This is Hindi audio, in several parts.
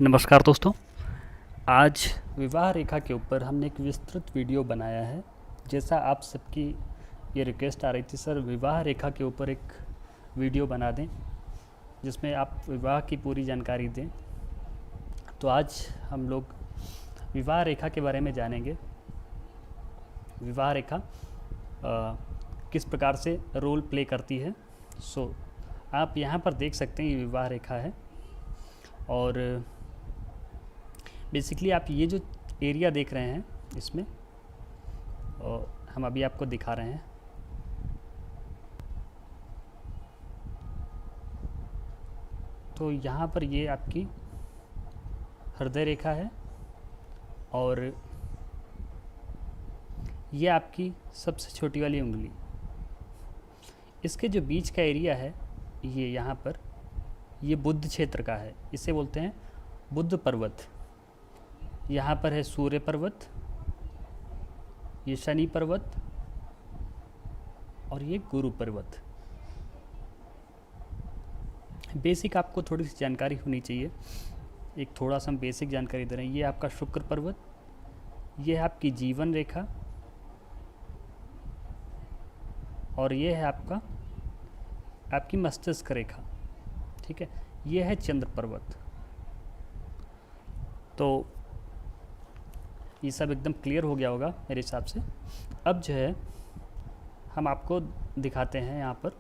नमस्कार दोस्तों। आज विवाह रेखा के ऊपर हमने एक विस्तृत वीडियो बनाया है। जैसा आप सबकी ये रिक्वेस्ट आ रही थी, सर विवाह रेखा के ऊपर एक वीडियो बना दें जिसमें आप विवाह की पूरी जानकारी दें। तो आज हम लोग विवाह रेखा के बारे में जानेंगे। विवाह रेखा किस प्रकार से रोल प्ले करती है। आप यहाँ पर देख सकते हैं ये विवाह रेखा है और बेसिकली आप ये जो एरिया देख रहे हैं इसमें हम अभी आपको दिखा रहे हैं। तो यहाँ पर ये आपकी हृदय रेखा है और ये आपकी सबसे छोटी वाली उंगली। इसके जो बीच का एरिया है ये यहाँ पर ये बुध क्षेत्र का है। इसे बोलते हैं बुध पर्वत। यहाँ पर है सूर्य पर्वत, ये शनि पर्वत और ये गुरु पर्वत। बेसिक आपको थोड़ी सी जानकारी होनी चाहिए। एक थोड़ा सा हम बेसिक जानकारी दे रहे हैं। ये आपका शुक्र पर्वत, ये है आपकी जीवन रेखा और ये है आपकी मस्तिष्क रेखा। ठीक है, ये है चंद्र पर्वत। तो ये सब एकदम क्लियर हो गया होगा मेरे हिसाब से। अब जो है हम आपको दिखाते हैं यहाँ पर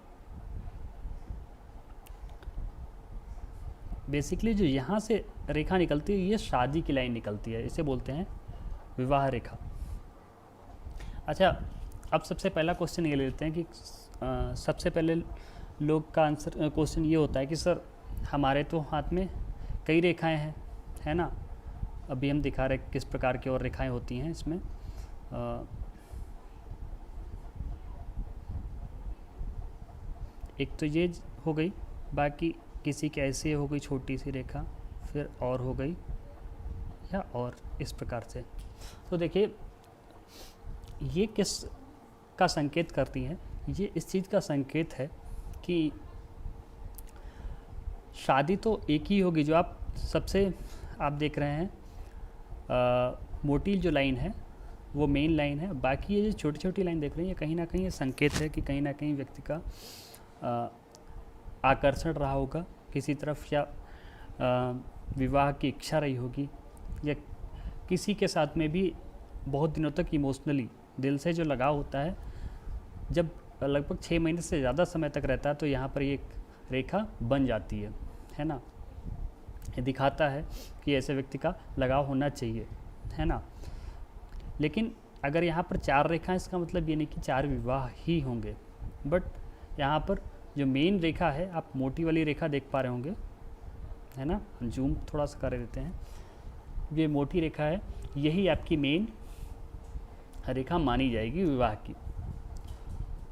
बेसिकली जो यहाँ से रेखा निकलती है ये शादी की लाइन निकलती है। इसे बोलते हैं विवाह रेखा। अच्छा, अब सबसे पहला क्वेश्चन ये ले लेते हैं कि सबसे पहले लोग का आंसर क्वेश्चन ये होता है कि सर हमारे तो हाथ में कई रेखाएं हैं, है ना। अभी हम दिखा रहे किस प्रकार की और रेखाएं होती हैं इसमें। एक तो ये हो गई, बाकी किसी की ऐसी हो गई छोटी सी रेखा, फिर और हो गई या और इस प्रकार से। तो देखिए ये किस का संकेत करती हैं। ये इस चीज़ का संकेत है कि शादी तो एक ही होगी। जो आप देख रहे हैं मोटी जो लाइन है वो मेन लाइन है। बाकी ये जो छोटी छोटी लाइन देख रहे हैं ये कहीं ना कहीं ये संकेत है कि कहीं ना कहीं व्यक्ति का आकर्षण रहा होगा किसी तरफ, या विवाह की इच्छा रही होगी, या किसी के साथ में भी बहुत दिनों तक इमोशनली दिल से जो लगाव होता है, जब लगभग 6 महीने से ज़्यादा समय तक रहता है तो यहाँ पर एक रेखा बन जाती है ना। ये दिखाता है कि ऐसे व्यक्ति का लगाव होना चाहिए, है ना। लेकिन अगर यहाँ पर 4 रेखाएं, इसका मतलब ये नहीं कि 4 विवाह ही होंगे। बट यहाँ पर जो मेन रेखा है, आप मोटी वाली रेखा देख पा रहे होंगे, है ना। जूम थोड़ा सा कर देते हैं। ये मोटी रेखा है, यही आपकी मेन रेखा मानी जाएगी विवाह की।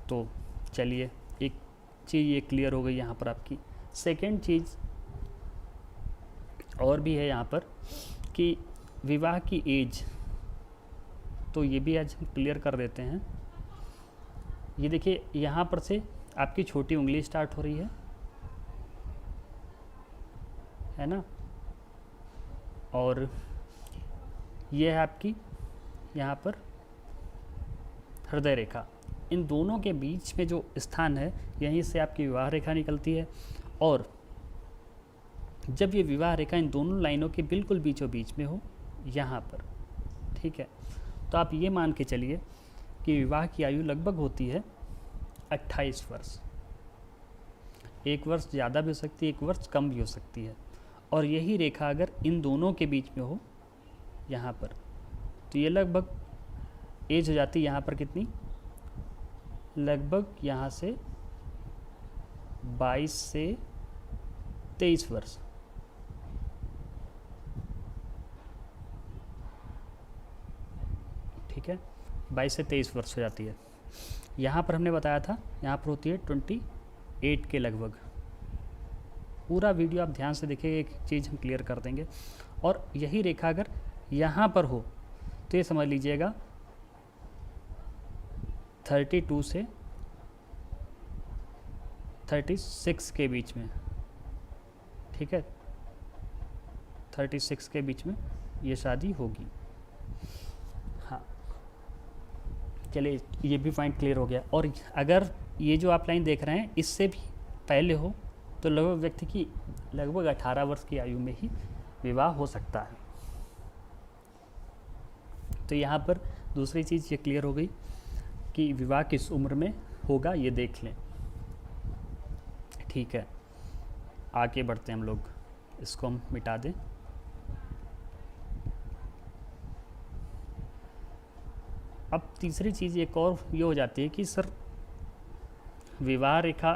तो चलिए एक चीज़ ये क्लियर हो गई यहाँ पर आपकी। सेकेंड चीज़ और भी है यहाँ पर कि विवाह की एज, तो ये भी आज हम क्लियर कर देते हैं। ये देखिए यहाँ पर से आपकी छोटी उंगली स्टार्ट हो रही है ना। और ये है आपकी यहाँ पर हृदय रेखा। इन दोनों के बीच में जो स्थान है यहीं से आपकी विवाह रेखा निकलती है। और जब ये विवाह रेखा इन दोनों लाइनों के बिल्कुल बीचों बीच में हो यहाँ पर, ठीक है, तो आप ये मान के चलिए कि विवाह की आयु लगभग होती है 28 वर्ष। 1 वर्ष ज़्यादा भी हो सकती है, 1 वर्ष कम भी हो सकती है। और यही रेखा अगर इन दोनों के बीच में हो यहाँ पर, तो ये लगभग एज हो जाती है यहाँ पर कितनी, लगभग यहाँ से 22 से 23 वर्ष। ठीक है, 22 से 23 वर्ष हो जाती है। यहाँ पर हमने बताया था यहाँ पर होती है 28 के लगभग। पूरा वीडियो आप ध्यान से देखिए, एक चीज़ हम क्लियर कर देंगे। और यही रेखा अगर यहाँ पर हो तो ये समझ लीजिएगा 32 से 36 के बीच में, ठीक है। 36 के बीच में ये शादी होगी। हाँ, चलिए ये भी पॉइंट क्लियर हो गया। और अगर ये जो आप लाइन देख रहे हैं इससे भी पहले हो तो लगभग व्यक्ति की लगभग 18 वर्ष की आयु में ही विवाह हो सकता है। तो यहाँ पर दूसरी चीज़ ये क्लियर हो गई कि विवाह किस उम्र में होगा, ये देख लें। ठीक है, आगे बढ़ते हैं हम लोग, इसको हम मिटा दें। अब तीसरी चीज़ एक और ये हो जाती है कि सर विवाह रेखा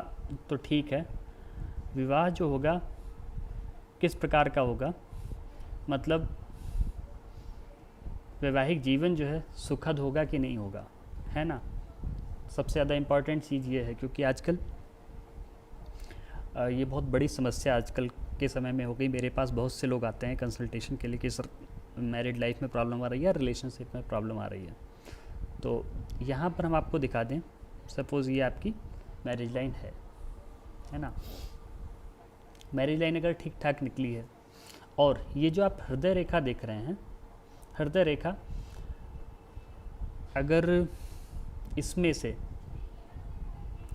तो ठीक है, विवाह जो होगा किस प्रकार का होगा, मतलब वैवाहिक जीवन जो है सुखद होगा कि नहीं होगा, है ना। सबसे ज़्यादा इम्पॉर्टेंट चीज़ ये है, क्योंकि आजकल ये बहुत बड़ी समस्या आजकल के समय में हो गई। मेरे पास बहुत से लोग आते हैं कंसल्टेशन के लिए कि सर मैरिड लाइफ में प्रॉब्लम आ रही है, रिलेशनशिप में प्रॉब्लम आ रही है। तो यहाँ पर हम आपको दिखा दें, सपोज़ ये आपकी मैरिज लाइन है ना। मैरिज लाइन अगर ठीक ठाक निकली है और ये जो आप हृदय रेखा देख रहे हैं, हृदय रेखा अगर इसमें से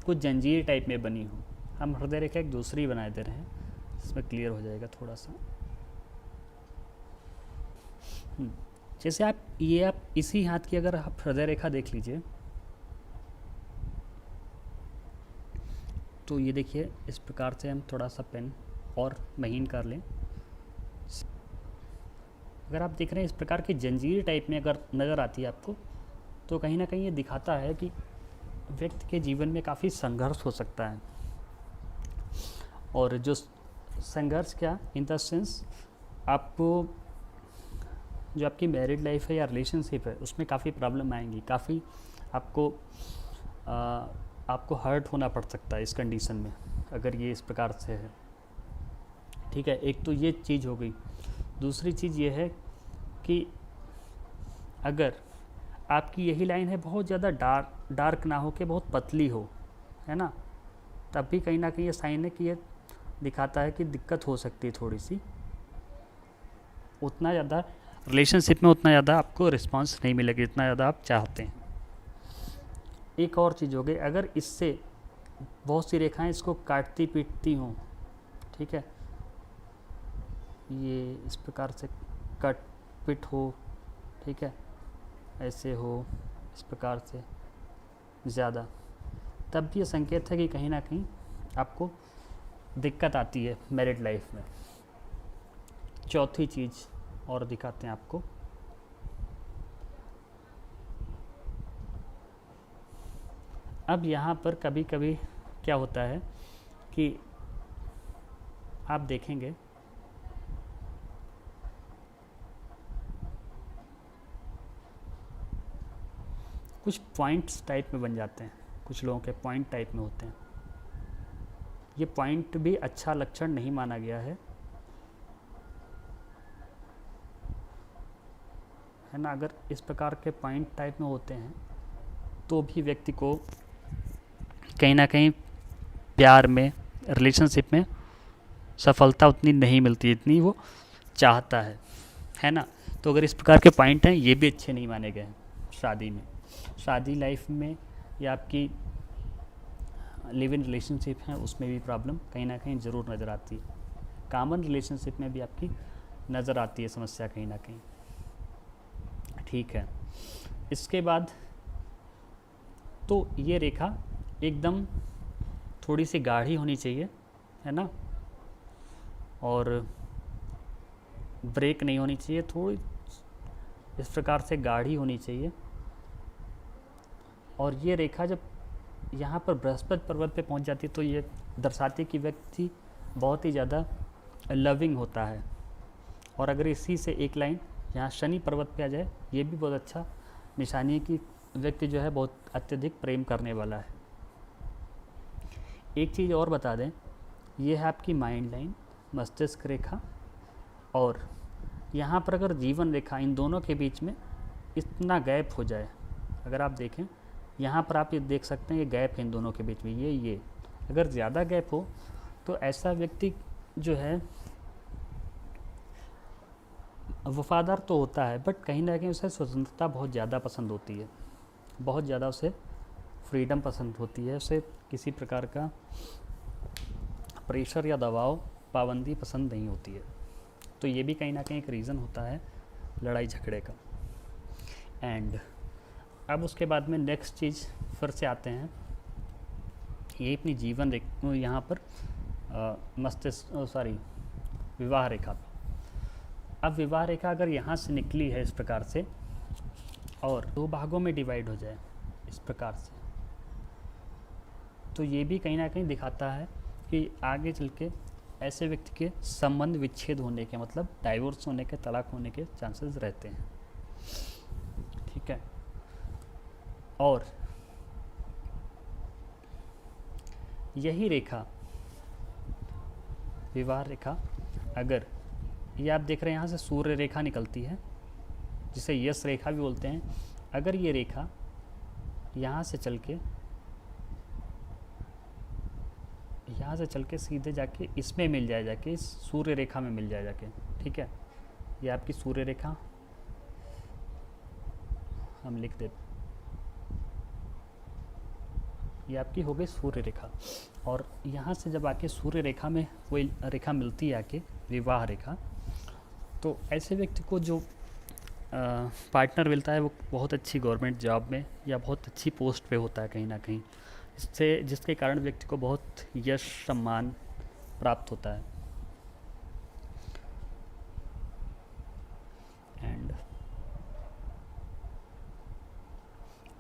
कुछ जंजीर टाइप में बनी हो, हम हृदय रेखा एक दूसरी बनाए दे रहे हैं, इसमें क्लियर हो जाएगा थोड़ा सा। जैसे आप इसी हाथ की अगर आप हृदय रेखा देख लीजिए तो ये देखिए इस प्रकार से हम थोड़ा सा पेन और महीन कर लें। अगर आप देख रहे हैं इस प्रकार की जंजीर टाइप में अगर नज़र आती है आपको, तो कहीं ना कहीं ये दिखाता है कि व्यक्ति के जीवन में काफ़ी संघर्ष हो सकता है। और जो संघर्ष क्या, इन द सेंस आपको जो आपकी मैरिड लाइफ है या रिलेशनशिप है उसमें काफ़ी प्रॉब्लम आएंगी, काफ़ी आपको हर्ट होना पड़ सकता है इस कंडीशन में अगर ये इस प्रकार से है। ठीक है, एक तो ये चीज़ हो गई। दूसरी चीज़ ये है कि अगर आपकी यही लाइन है बहुत ज़्यादा डार्क ना हो के बहुत पतली हो, है ना, तब भी कहीं ना कहीं ये साइन है कि ये दिखाता है कि दिक्कत हो सकती है थोड़ी सी। उतना ज़्यादा रिलेशनशिप में उतना ज़्यादा आपको रिस्पांस नहीं मिलेगा जितना ज़्यादा आप चाहते हैं। एक और चीज़ हो गई, अगर इससे बहुत सी रेखाएं इसको काटती पीटती हों, ठीक है, ये इस प्रकार से कट पिट हो, ठीक है, ऐसे हो इस प्रकार से ज़्यादा, तब भी ये संकेत है कि कहीं ना कहीं आपको दिक्कत आती है मैरिड लाइफ में। चौथी चीज़ और दिखाते हैं आपको, अब यहाँ पर कभी कभी क्या होता है कि आप देखेंगे कुछ पॉइंट्स टाइप में बन जाते हैं, कुछ लोगों के पॉइंट टाइप में होते हैं। ये पॉइंट भी अच्छा लक्षण नहीं माना गया है ना। अगर इस प्रकार के पॉइंट टाइप में होते हैं तो भी व्यक्ति को कहीं ना कहीं प्यार में, रिलेशनशिप में सफलता उतनी नहीं मिलती जितनी वो चाहता है ना। तो अगर इस प्रकार के पॉइंट हैं ये भी अच्छे नहीं माने गए हैं शादी में। शादी लाइफ में या आपकी लिव इन रिलेशनशिप है उसमें भी प्रॉब्लम कहीं ना कहीं ज़रूर नज़र आती है। कॉमन रिलेशनशिप में भी आपकी नज़र आती है समस्या कहीं ना कहीं। ठीक है, इसके बाद तो ये रेखा एकदम थोड़ी सी गाढ़ी होनी चाहिए, है ना, और ब्रेक नहीं होनी चाहिए, थोड़ी इस प्रकार से गाढ़ी होनी चाहिए। और ये रेखा जब यहाँ पर बृहस्पति पर्वत पे पहुँच जाती है तो ये दर्शाती कि व्यक्ति बहुत ही ज़्यादा लविंग होता है। और अगर इसी से एक लाइन यहाँ शनि पर्वत पे आ जाए, ये भी बहुत अच्छा निशानी है कि व्यक्ति जो है बहुत अत्यधिक प्रेम करने वाला है। एक चीज़ और बता दें, ये है आपकी माइंड लाइन, मस्तिष्क रेखा, और यहाँ पर अगर जीवन रेखा इन दोनों के बीच में इतना गैप हो जाए, अगर आप देखें यहाँ पर आप ये देख सकते हैं ये गैप है इन दोनों के बीच में, ये अगर ज़्यादा गैप हो तो ऐसा व्यक्ति जो है वफ़ादार तो होता है, बट कहीं ना कहीं उसे स्वतंत्रता बहुत ज़्यादा पसंद होती है, बहुत ज़्यादा उसे फ्रीडम पसंद होती है, उसे किसी प्रकार का प्रेशर या दबाव, पाबंदी पसंद नहीं होती है। तो ये भी कहीं ना कहीं एक रीज़न होता है लड़ाई झगड़े का। एंड अब उसके बाद में नेक्स्ट चीज़ फिर से आते हैं, ये अपनी जीवन यहाँ पर विवाह रेखा पे। अब विवाह रेखा अगर यहाँ से निकली है इस प्रकार से और दो भागों में डिवाइड हो जाए इस प्रकार से, तो ये भी कहीं ना कहीं दिखाता है कि आगे चल के ऐसे व्यक्ति के संबंध विच्छेद होने के, मतलब डाइवोर्स होने के, तलाक होने के चांसेस रहते हैं। ठीक है। और यही रेखा, विवाह रेखा, अगर ये आप देख रहे हैं यहाँ से सूर्य रेखा निकलती है, जिसे यश रेखा भी बोलते हैं। अगर ये रेखा यहाँ से चल के सीधे जाके इसमें मिल जाए, जाके इस सूर्य रेखा में मिल जाए जाके, ठीक है, ये आपकी सूर्य रेखा हम लिख देते, ये आपकी हो गई सूर्य रेखा। और यहाँ से जब आके सूर्य रेखा में कोई रेखा मिलती है आके विवाह रेखा, तो ऐसे व्यक्ति को जो पार्टनर मिलता है वो बहुत अच्छी गवर्नमेंट जॉब में या बहुत अच्छी पोस्ट पे होता है कहीं ना कहीं, जिसके कारण व्यक्ति को बहुत यश सम्मान प्राप्त होता है। एंड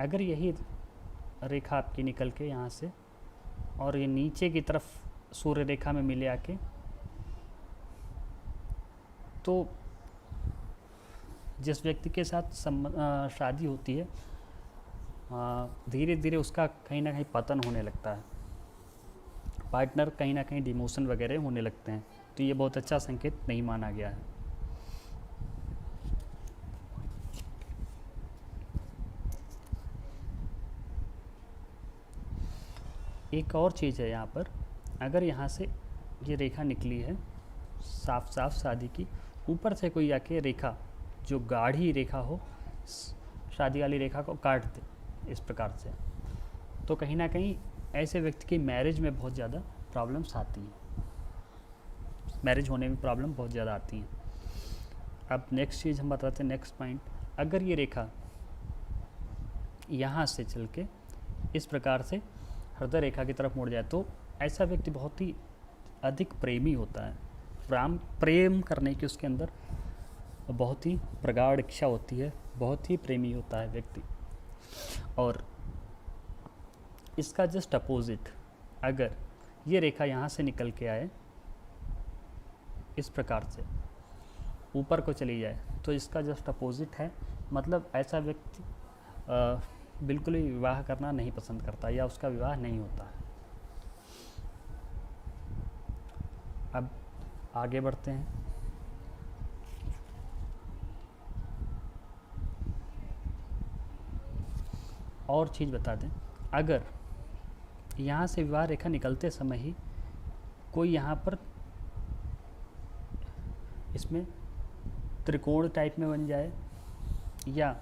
अगर यही रेखा आपकी निकल के यहाँ से और ये नीचे की तरफ सूर्य रेखा में मिले आके, तो जिस व्यक्ति के साथ शादी होती है धीरे धीरे उसका कहीं ना कहीं पतन होने लगता है, पार्टनर कहीं ना कहीं डिमोशन वगैरह होने लगते हैं। तो ये बहुत अच्छा संकेत नहीं माना गया है। एक और चीज़ है यहाँ पर, अगर यहाँ से ये रेखा निकली है साफ साफ शादी की, ऊपर से कोई आके रेखा जो गाढ़ी रेखा हो शादी वाली रेखा को काट दे इस प्रकार से, तो कहीं ना कहीं ऐसे व्यक्ति की मैरिज में बहुत ज़्यादा प्रॉब्लम्स आती हैं, मैरिज होने में प्रॉब्लम बहुत ज़्यादा आती हैं। अब नेक्स्ट चीज़ हम बताते हैं, नेक्स्ट पॉइंट, अगर ये रेखा यहाँ से चल के इस प्रकार से हृदय रेखा की तरफ मुड़ जाए, तो ऐसा व्यक्ति बहुत ही अधिक प्रेमी होता है, प्रेम करने की उसके अंदर बहुत ही प्रगाढ़ इच्छा होती है, बहुत ही प्रेमी होता है व्यक्ति। और इसका जस्ट अपोजिट, अगर ये रेखा यहाँ से निकल के आए इस प्रकार से ऊपर को चली जाए, तो इसका जस्ट अपोजिट है, मतलब ऐसा व्यक्ति बिल्कुल ही विवाह करना नहीं पसंद करता या उसका विवाह नहीं होता है। अब आगे बढ़ते हैं। और चीज़ बता दें, अगर यहाँ से विवाह रेखा निकलते समय ही कोई यहाँ पर इसमें त्रिकोण टाइप में बन जाए, या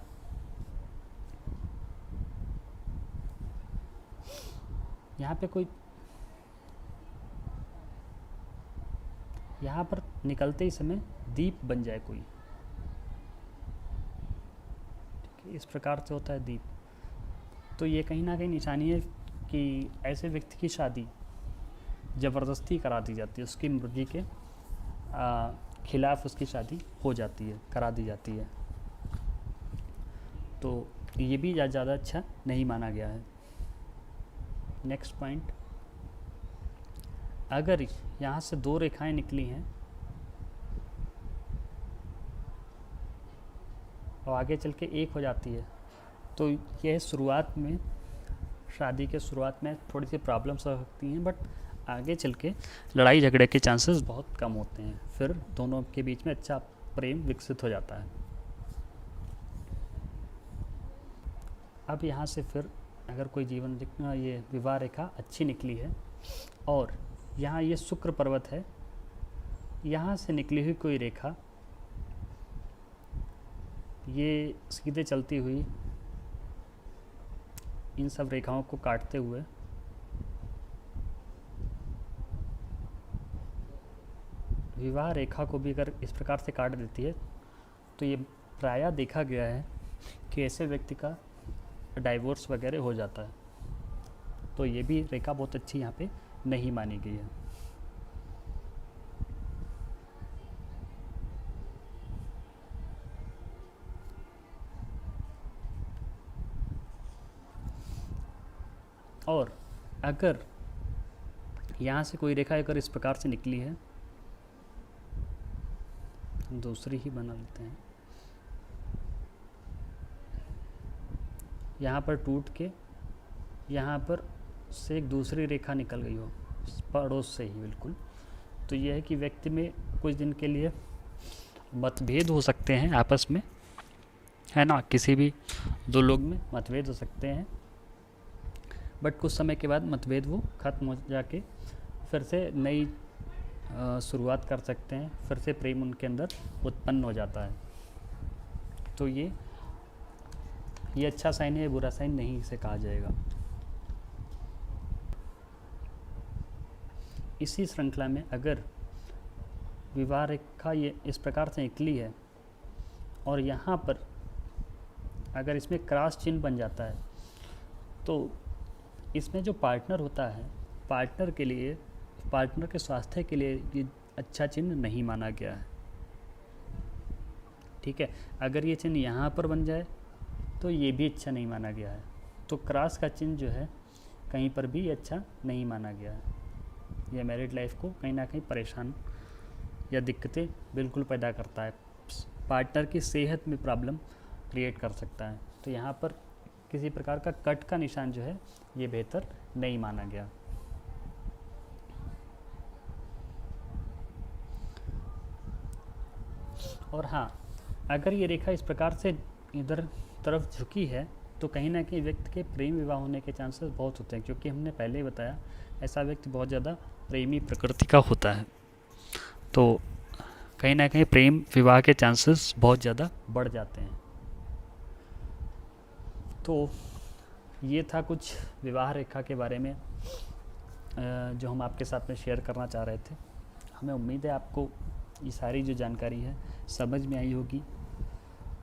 यहाँ पे कोई यहाँ पर निकलते ही समय दीप बन जाए कोई, ठीक है, इस प्रकार से होता है दीप, तो ये कहीं ना कहीं निशानी है कि ऐसे व्यक्ति की शादी ज़बरदस्ती करा दी जाती है, उसकी मर्जी के खिलाफ उसकी शादी हो जाती है, करा दी जाती है। तो ये भी ज़्यादा अच्छा नहीं माना गया है। नेक्स्ट पॉइंट, अगर यहाँ से दो रेखाएं निकली हैं और आगे चल के एक हो जाती है, तो यह शुरुआत में, शादी के शुरुआत में थोड़ी सी प्रॉब्लम्स हो सकती हैं, बट आगे चल के लड़ाई झगड़े के चांसेस बहुत कम होते हैं, फिर दोनों के बीच में अच्छा प्रेम विकसित हो जाता है। अब यहाँ से फिर अगर कोई ये विवाह रेखा अच्छी निकली है और यहाँ ये शुक्र पर्वत है, यहाँ से निकली हुई कोई रेखा ये सीधे चलती हुई इन सब रेखाओं को काटते हुए विवाह रेखा को भी अगर इस प्रकार से काट देती है तो ये प्रायः देखा गया है कि ऐसे व्यक्ति का डाइवोर्स वगैरह हो जाता है। तो ये भी रेखा बहुत अच्छी यहाँ पे नहीं मानी गई है। और अगर यहाँ से कोई रेखा अगर इस प्रकार से निकली है, दूसरी ही बना लेते हैं, यहाँ पर टूट के यहाँ पर से एक दूसरी रेखा निकल गई हो पड़ोस से ही बिल्कुल, तो यह है कि व्यक्ति में कुछ दिन के लिए मतभेद हो सकते हैं आपस में, है ना, किसी भी दो लोग में मतभेद हो सकते हैं, बट कुछ समय के बाद मतभेद वो ख़त्म हो जाके फिर से नई शुरुआत कर सकते हैं, फिर से प्रेम उनके अंदर उत्पन्न हो जाता है। तो ये अच्छा साइन है, बुरा साइन नहीं इसे कहा जाएगा। इसी श्रृंखला में अगर विवाह रेखा ये इस प्रकार से निकली है और यहाँ पर अगर इसमें क्रॉस चिन्ह बन जाता है तो इसमें जो पार्टनर होता है, पार्टनर के लिए, पार्टनर के स्वास्थ्य के लिए ये अच्छा चिन्ह नहीं माना गया है। ठीक है, अगर ये चिन्ह यहाँ पर बन जाए तो ये भी अच्छा नहीं माना गया है। तो क्रॉस का चिन्ह जो है कहीं पर भी अच्छा नहीं माना गया है। यह मैरिड लाइफ को कहीं ना कहीं परेशान या दिक्कतें बिल्कुल पैदा करता है, पार्टनर की सेहत में प्रॉब्लम क्रिएट कर सकता है। तो यहाँ पर किसी प्रकार का कट का निशान जो है ये बेहतर नहीं माना गया। और हाँ, अगर ये रेखा इस प्रकार से इधर तरफ झुकी है तो कहीं ना कहीं व्यक्ति के प्रेम विवाह होने के चांसेस बहुत होते हैं, क्योंकि हमने पहले ही बताया ऐसा व्यक्ति बहुत ज़्यादा प्रेमी प्रकृति का होता है। तो कहीं ना कहीं प्रेम विवाह के चांसेस बहुत ज़्यादा बढ़ जाते हैं। तो ये था कुछ विवाह रेखा के बारे में जो हम आपके साथ में शेयर करना चाह रहे थे। हमें उम्मीद है आपको ये सारी जो जानकारी है समझ में आई होगी,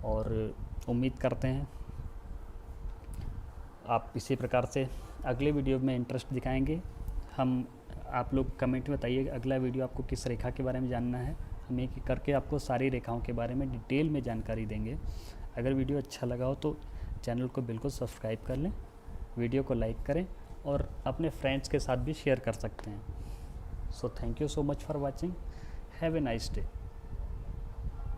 और उम्मीद करते हैं आप इसी प्रकार से अगले वीडियो में इंटरेस्ट दिखाएंगे। आप लोग कमेंट में बताइए अगला वीडियो आपको किस रेखा के बारे में जानना है, हम एक करके आपको सारी रेखाओं के बारे में डिटेल में जानकारी देंगे। अगर वीडियो अच्छा लगा हो तो चैनल को बिल्कुल सब्सक्राइब कर लें, वीडियो को लाइक करें और अपने फ्रेंड्स के साथ भी शेयर कर सकते हैं। So thank you so much for watching, have a nice day.